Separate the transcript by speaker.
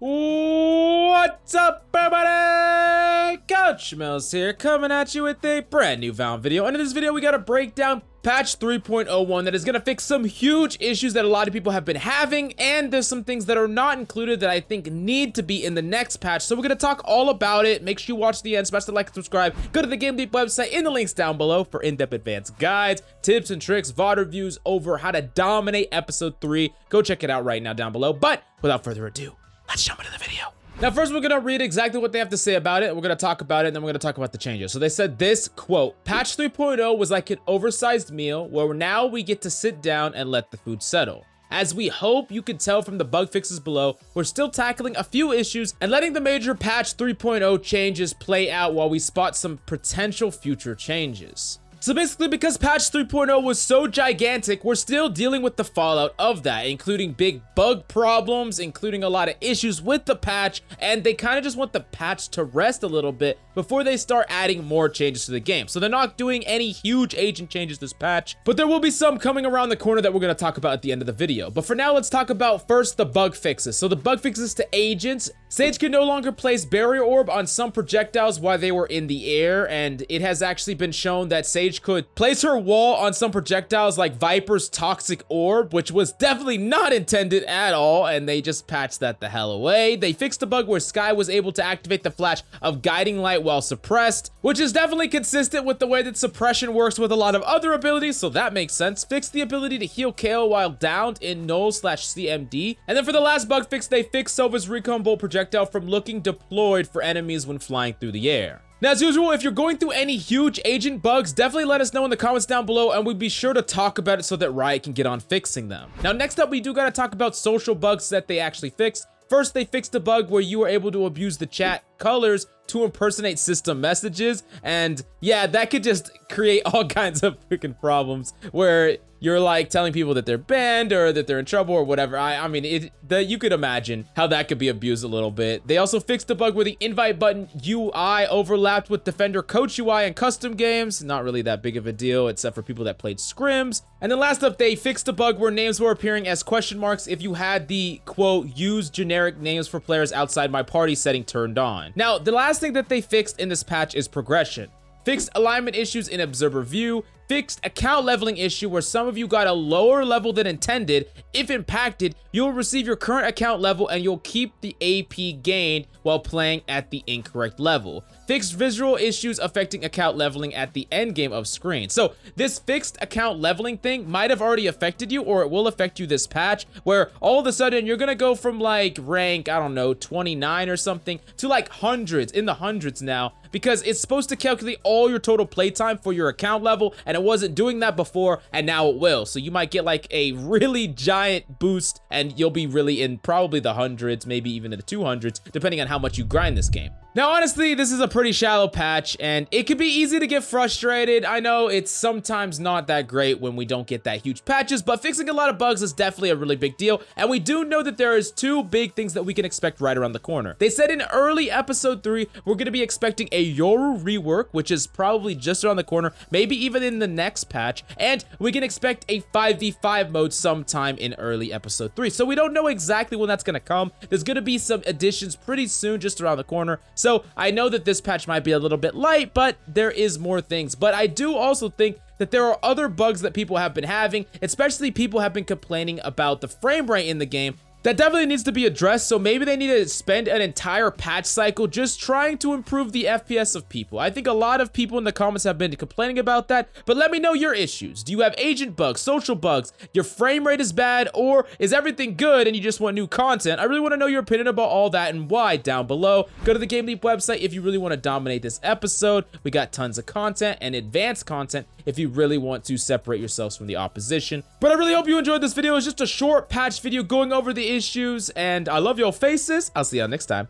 Speaker 1: What's up, everybody? Coach Mills here, coming at you with a brand new Valorant video. And in this video, we got to break down patch 3.01 that is going to fix some huge issues that a lot of people have been having, and there's some things that are not included that I think need to be in the next patch. So we're going to talk all about it. Make sure you watch the end, smash the like and subscribe. Go to the GameLeap website in the links down below for in-depth advanced guides, tips and tricks, VOD reviews over how to dominate episode 3. Go check it out right now down below. But without further ado, let's jump into the video. Now, first, we're going to read exactly what they have to say about it. We're going to talk about it, and then we're going to talk about the changes. So they said this, quote, patch 3.0 was like an oversized meal where now we get to sit down and let the food settle. As we hope you can tell from the bug fixes below, we're still tackling a few issues and letting the major patch 3.0 changes play out while we spot some potential future changes. So basically, because patch 3.0 was so gigantic, we're still dealing with the fallout of that, including big bug problems, including a lot of issues with the patch, and they kind of just want the patch to rest a little bit before they start adding more changes to the game. So they're not doing any huge agent changes this patch, but there will be some coming around the corner that we're going to talk about at the end of the video. But for now, let's talk about first the bug fixes. So the bug fixes to agents. Sage can no longer place barrier orb on some projectiles while they were in the air, and it has actually been shown that Sage could place her wall on some projectiles like Viper's toxic orb, which was definitely not intended at all, and they just patched that the hell away. They fixed a bug where Skye was able to activate the flash of guiding light while suppressed, which is definitely consistent with the way that suppression works with a lot of other abilities, so that makes sense. Fixed the ability to heal KO while downed in null/CMD. And then for the last bug fix, they fixed Sova's recon bolt projectile from looking deployed for enemies when flying through the air. Now, as usual, if you're going through any huge agent bugs, definitely let us know in the comments down below, and we'd be sure to talk about it so that Riot can get on fixing them. Now, next up, we do gotta talk about social bugs that they actually fixed. First, they fixed a bug where you were able to abuse the chat colors to impersonate system messages, and yeah, that could just create all kinds of freaking problems where you're like telling people that they're banned or that they're in trouble or whatever. I mean, you could imagine how that could be abused a little bit. They also fixed the bug where the invite button UI overlapped with Defender Coach UI in custom games. Not really that big of a deal, except for people that played scrims. And then last up, they fixed a bug where names were appearing as question marks if you had the, quote, use generic names for players outside my party setting turned on. Now, the last thing that they fixed in this patch is progression. Fixed alignment issues in observer view, fixed account leveling issue where some of you got a lower level than intended. If impacted, you'll receive your current account level and you'll keep the AP gained while playing at the incorrect level. Fixed visual issues affecting account leveling at the end game of screen. So this fixed account leveling thing might have already affected you, or it will affect you this patch, where all of a sudden you're gonna go from like rank, I don't know, 29 or something to like hundreds, in the hundreds now, because it's supposed to calculate all your total playtime for your account level, and it wasn't doing that before, and now it will. So you might get like a really giant boost, and you'll be really in probably the hundreds, maybe even in the 200s, depending on how much you grind this game. Now, honestly, this is a pretty shallow patch, and it can be easy to get frustrated. I know it's sometimes not that great when we don't get that huge patches, but fixing a lot of bugs is definitely a really big deal, and we do know that there is two big things that we can expect right around the corner. They said in early episode 3, we're going to be expecting a Yoru rework, which is probably just around the corner, maybe even in the next patch, and we can expect a 5v5 mode sometime in early episode 3. So we don't know exactly when that's going to come. There's going to be some additions pretty soon, just around the corner. So I know that this patch might be a little bit light, but there is more things. But I do also think that there are other bugs that people have been having, especially people have been complaining about the frame rate in the game. That definitely needs to be addressed, so maybe they need to spend an entire patch cycle just trying to improve the FPS of people. I think a lot of people in the comments have been complaining about that, but let me know your issues. Do you have agent bugs, social bugs, your frame rate is bad, or is everything good and you just want new content? I really want to know your opinion about all that and why down below. Go to the GameLeap website if you really want to dominate this episode. We got tons of content and advanced content if you really want to separate yourselves from the opposition. But I really hope you enjoyed this video. It's just a short patch video going over the issues, and I love your faces. I'll see y'all next time.